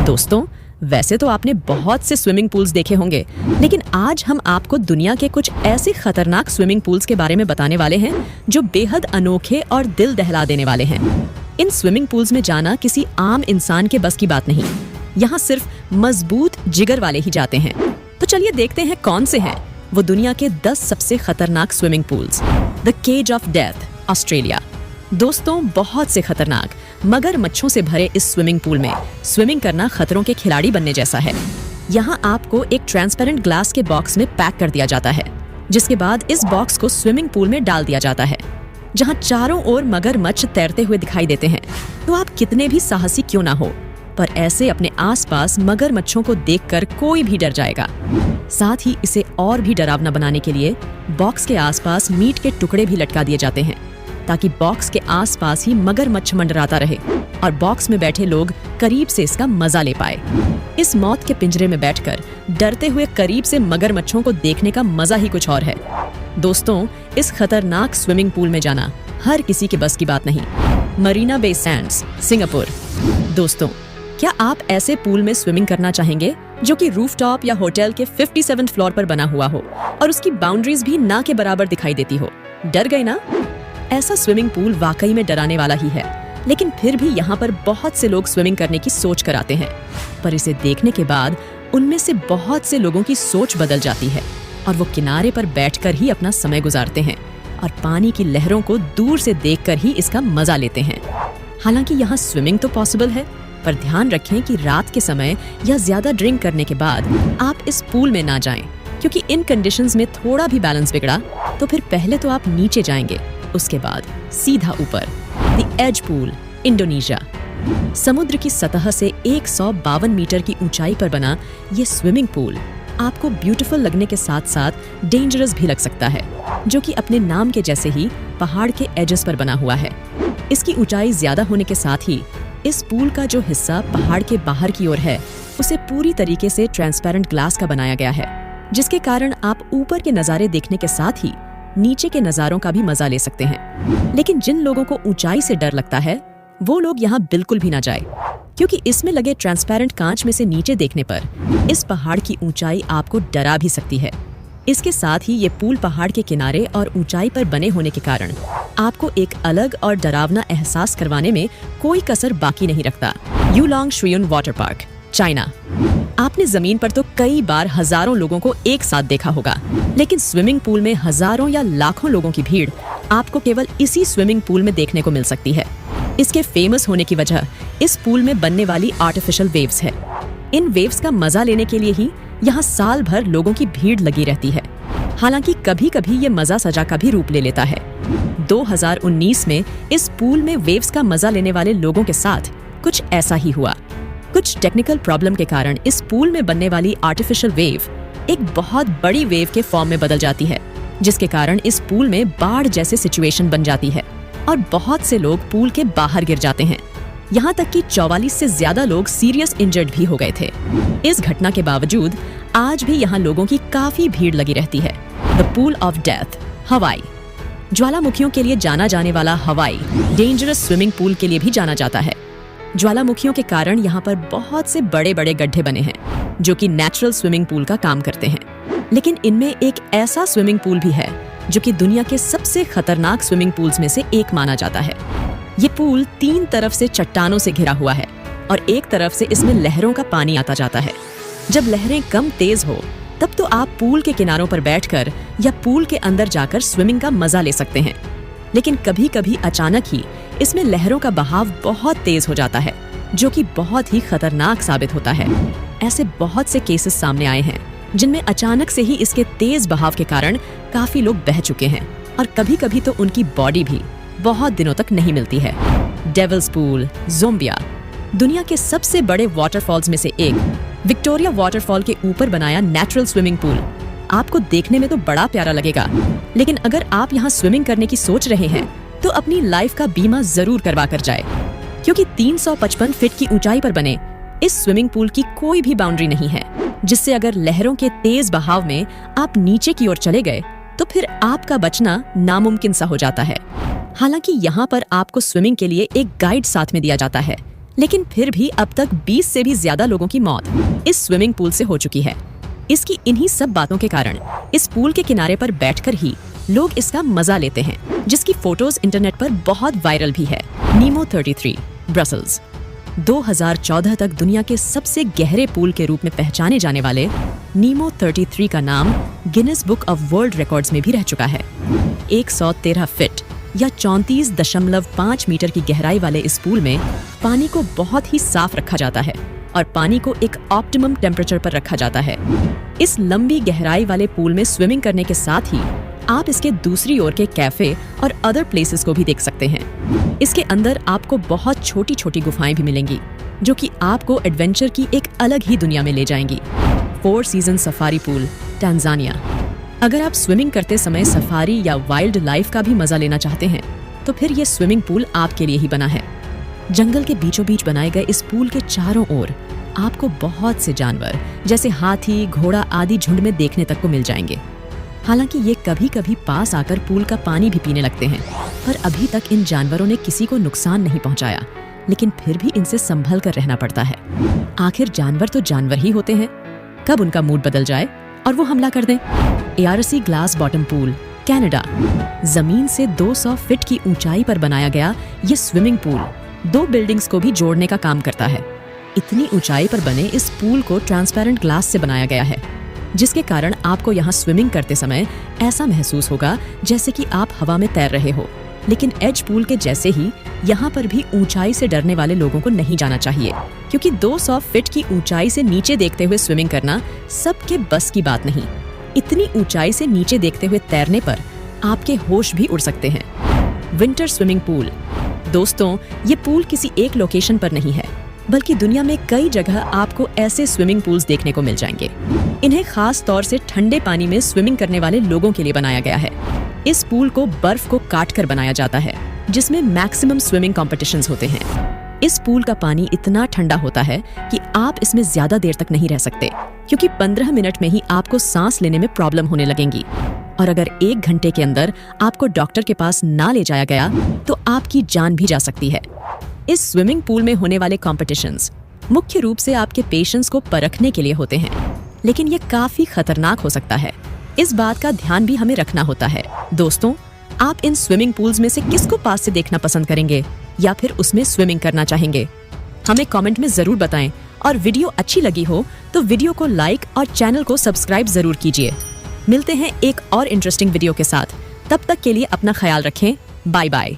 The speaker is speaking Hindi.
दोस्तों, वैसे तो आपने बहुत से स्विमिंग पूल्स देखे होंगे, लेकिन आज हम आपको दुनिया के कुछ ऐसे खतरनाक स्विमिंग पूल्स के बारे में बताने वाले हैं जो बेहद अनोखे और दिल दहला देने वाले हैं। इन स्विमिंग पूल्स में जाना किसी आम इंसान के बस की बात नहीं। यहाँ सिर्फ मजबूत जिगर वाले ही जाते हैं। तो चलिए देखते हैं कौन से हैं वो दुनिया के 10 सबसे खतरनाक swimming pools. The Cage of Death, Australia. दोस्तों, बहुत से खतरनाक मगरमच्छों से भरे इस स्विमिंग पूल में स्विमिंग करना खतरों के खिलाड़ी बनने जैसा है। यहाँ आपको एक ट्रांसपेरेंट ग्लास के बॉक्स में पैक कर दिया जाता है, जिसके बाद इस बॉक्स को स्विमिंग पूल में डाल दिया जाता है, जहाँ चारों ओर मगरमच्छ तैरते हुए दिखाई देते हैं। तो आप कितने भी साहसी क्यों ना हो, पर ऐसे अपने आसपास मगरमच्छों को देखकर कोई भी डर जाएगा। साथ ही इसे और भी डरावना बनाने के लिए बॉक्स के आसपास मीट के टुकड़े भी लटका दिए जाते हैं, ताकि बॉक्स के आसपास ही मगरमच्छ मंडराता रहे और बॉक्स में बैठे लोग करीब से इसका मजा ले पाए। इस मौत के पिंजरे में बैठकर डरते हुए करीब से मगरमच्छों को देखने का मजा ही कुछ और है। दोस्तों, इस खतरनाक स्विमिंग पूल में जाना हर किसी के बस की बात नहीं। Marina Bay Sands, Singapore. दोस्तों, क्या आप ऐसे पूल में स्विमिंग करना चाहेंगे जो कि रूफटॉप या होटल के 57th फ्लोर पर बना हुआ हो और उसकी बाउंड्रीज भी ना के बराबर दिखाई देती हो? डर गए ना? ऐसा स्विमिंग पूल वाकई में डराने वाला ही है, लेकिन फिर भी यहाँ पर बहुत से लोग स्विमिंग करने की सोच कर आते हैं। पर इसे देखने के बाद उनमें से बहुत से लोगों की सोच बदल जाती है और वो किनारे पर बैठकर ही अपना समय गुजारते हैं और पानी की लहरों को दूर से देखकर ही इसका मजा लेते हैं। हालांकि यहाँ स्विमिंग तो पॉसिबल है, पर ध्यान रखें कि रात के समय या ज्यादा ड्रिंक करने के बाद आप इस पूल में ना जाएं, क्योंकि इन कंडीशंस में थोड़ा भी बैलेंस बिगड़ा तो फिर पहले तो आप नीचे जाएंगे, उसके बाद सीधा ऊपर। The Edge Pool, Indonesia. समुद्र की सतह से 152 मीटर की ऊंचाई पर बना ये स्विमिंग पूल आपको ब्यूटीफुल लगने के साथ साथ डेंजरस भी लग सकता है, जो कि अपने नाम के जैसे ही पहाड़ के एजेस पर बना हुआ है। इसकी ऊंचाई ज्यादा होने के साथ ही इस पूल का जो हिस्सा पहाड़ के बाहर की ओर है उसे पूरी तरीके से ट्रांसपेरेंट ग्लास का बनाया गया है, जिसके कारण आप ऊपर के नजारे देखने के साथ ही नीचे के नजारों का भी मजा ले सकते हैं। लेकिन जिन लोगों को ऊंचाई से डर लगता है वो लोग यहाँ बिल्कुल भी ना जाए, क्योंकि इसमें लगे ट्रांसपेरेंट कांच में से नीचे देखने पर इस पहाड़ की ऊंचाई आपको डरा भी सकती है। इसके साथ ही ये पूल पहाड़ के किनारे और ऊंचाई पर बने होने के कारण आपको एक अलग और डरावना एहसास करवाने में कोई कसर बाकी नहीं रखता। यूलोंग श्रियुन वाटर पार्क, चाइना। आपने जमीन पर तो कई बार हजारों लोगों को एक साथ देखा होगा, लेकिन स्विमिंग पूल में हजारों या लाखों लोगों की भीड़ आपको केवल इसी स्विमिंग पूल में देखने को मिल सकती है। इसके फेमस होने की वजह इस पूल में बनने वाली आर्टिफिशियल वेव्स है। इन वेव्स का मजा लेने के लिए ही यहाँ साल भर लोगों की भीड़ लगी रहती है। हालांकि कभी कभी ये मजा सजा का भी रूप ले लेता है। 2019 में इस पूल में वेव्स का मजा लेने वाले लोगों के साथ कुछ ऐसा ही हुआ। कुछ टेक्निकल प्रॉब्लम के कारण इस पूल में बनने वाली आर्टिफिशियल वेव एक बहुत बड़ी वेव के फॉर्म में बदल जाती है, जिसके कारण इस पूल में बाढ़ जैसे सिचुएशन बन जाती है और बहुत से लोग पूल के बाहर गिर जाते हैं। यहाँ तक कि 44 से ज्यादा लोग सीरियस इंजर्ड भी हो गए थे। इस घटना के बावजूद आज भी यहाँ लोगों की काफी भीड़ लगी रहती है। द पूल ऑफ डेथ, हवाई। ज्वालामुखियों के लिए जाना जाने वाला हवाई डेंजरस स्विमिंग पूल के लिए भी जाना जाता है। ज्वालामुखियों के कारण यहाँ पर बहुत से बड़े बड़े गड्ढे बने हैं, जो कि नेचुरल स्विमिंग पूल का काम करते हैं। लेकिन इनमें एक ऐसा स्विमिंग पूल भी है जो कि दुनिया के सबसे खतरनाक स्विमिंग पूल्स में से एक माना जाता है। ये पूल 3 तरफ से चट्टानों से घिरा हुआ है और एक तरफ से इसमें लहरों का पानी आता जाता है। जब लहरें कम तेज हो तब तो आप पूल के किनारों पर बैठकर या पूल के अंदर जाकर स्विमिंग का मजा ले सकते हैं, लेकिन कभी कभी अचानक ही इसमें लहरों का बहाव बहुत तेज हो जाता है, जो कि बहुत ही खतरनाक साबित होता है। ऐसे बहुत से केसेस सामने आए हैं जिनमें अचानक से ही इसके तेज बहाव के कारण काफी लोग बह चुके हैं और कभी कभी तो उनकी बॉडी भी बहुत दिनों तक नहीं मिलती है। Devil's Pool, Zambia. दुनिया के सबसे बड़े वाटरफॉल्स में से एक विक्टोरिया वाटरफॉल के ऊपर बनाया नेचुरल स्विमिंग पूल आपको देखने में तो बड़ा प्यारा लगेगा, लेकिन अगर आप यहाँ स्विमिंग करने की सोच रहे हैं तो अपनी लाइफ का बीमा जरूर करवा कर जाए, क्योंकि 355 फीट की ऊंचाई पर बने इस स्विमिंग पूल की कोई भी बाउंड्री नहीं है, जिससे अगर लहरों के तेज बहाव में आप नीचे की ओर चले गए तो फिर आपका बचना नामुमकिन सा हो जाता है। हालांकि यहाँ पर आपको स्विमिंग के लिए एक गाइड साथ में दिया जाता है, लेकिन फिर भी अब तक 20 से भी ज्यादा लोगों की मौत इस स्विमिंग पूल से हो चुकी है। इसकी इन्हीं सब बातों के कारण इस पूल के किनारे पर बैठकर ही लोग इसका मजा लेते हैं, जिसकी फोटोज इंटरनेट पर बहुत वायरल भी है। नीमो 33 ब्रसल्स 2014 तक दुनिया के सबसे गहरे पूल के रूप में पहचाने जाने वाले नीमो 33 का नाम Guinness book of world records में भी रह चुका है। 113 फीट या 34.5 मीटर की गहराई वाले इस पूल में पानी को बहुत ही साफ रखा जाता है और पानी को एक ऑप्टिमम टेम्परेचर पर रखा जाता है। इस लंबी गहराई वाले पूल में स्विमिंग करने के साथ ही आप इसके दूसरी ओर के कैफे और अदर प्लेसेस को भी देख सकते हैं। इसके अंदर आपको बहुत छोटी छोटी गुफाएं भी मिलेंगी, जो कि आपको एडवेंचर की एक अलग ही दुनिया में ले जाएंगी। 4 सीजन सफारी पूल, टंजानिया। अगर आप स्विमिंग करते समय सफारी या वाइल्ड लाइफ का भी मजा लेना चाहते हैं, तो फिर ये स्विमिंग पूल आपके लिए ही बना है। जंगल के बीचों बीच बनाए गए इस पूल के चारों ओर आपको बहुत से जानवर जैसे हाथी, घोड़ा आदि झुंड में देखने तक को मिल जाएंगे। हालांकि ये कभी कभी पास आकर पूल का पानी भी पीने लगते हैं, पर अभी तक इन जानवरों ने किसी को नुकसान नहीं पहुंचाया, लेकिन फिर भी इनसे संभल कर रहना पड़ता है। आखिर जानवर तो जानवर ही होते हैं, कब उनका मूड बदल जाए और वो हमला कर दें। ARC glass bottom pool, Canada. जमीन से 200 फीट की ऊंचाई पर बनाया गया ये स्विमिंग पूल 2 बिल्डिंग्स को भी जोड़ने का काम करता है। इतनी ऊंचाई पर बने इस पूल को ट्रांसपेरेंट ग्लास से बनाया गया है, जिसके कारण आपको यहाँ स्विमिंग करते समय ऐसा महसूस होगा जैसे कि आप हवा में तैर रहे हो। लेकिन एज पूल के जैसे ही यहाँ पर भी ऊंचाई से डरने वाले लोगों को नहीं जाना चाहिए, क्योंकि 200 फीट की ऊंचाई से नीचे देखते हुए स्विमिंग करना सबके बस की बात नहीं। इतनी ऊंचाई से नीचे देखते हुए तैरने पर आपके होश भी उड़ सकते हैं। Winter swimming pool. दोस्तों, ये पूल किसी एक लोकेशन पर नहीं है, बल्कि दुनिया में कई जगह आपको ऐसे स्विमिंग पूल्स देखने को मिल जाएंगे। इन्हें खास तौर से ठंडे पानी में स्विमिंग करने वाले लोगों के लिए बनाया गया है। इस पूल को बर्फ को काटकर बनाया जाता है, जिसमें मैक्सिमम स्विमिंग कॉम्पिटिशन्स होते हैं। इस पूल का पानी इतना ठंडा होता है कि आप इसमें ज्यादा देर तक नहीं रह सकते, क्योंकि 15 मिनट में ही आपको सांस लेने में प्रॉब्लम होने लगेंगी। और अगर 1 घंटे के अंदर आपको डॉक्टर के पास ना ले जाया गया तो आपकी जान भी जा सकती है। इस स्विमिंग पूल में होने वाले कॉम्पिटिशन्स मुख्य रूप से आपके पेशेंस को परखने के लिए होते हैं, लेकिन ये काफी खतरनाक हो सकता है। इस बात का ध्यान भी हमें रखना होता है। दोस्तों, आप इन स्विमिंग पूल्स में से किसको पास से देखना पसंद करेंगे या फिर उसमें स्विमिंग करना चाहेंगे? हमें कमेंट में जरूर बताएं, और वीडियो अच्छी लगी हो तो वीडियो को लाइक और चैनल को सब्सक्राइब जरूर कीजिए। मिलते हैं एक और इंटरेस्टिंग वीडियो के साथ। तब तक के लिए अपना ख्याल रखें। Bye bye.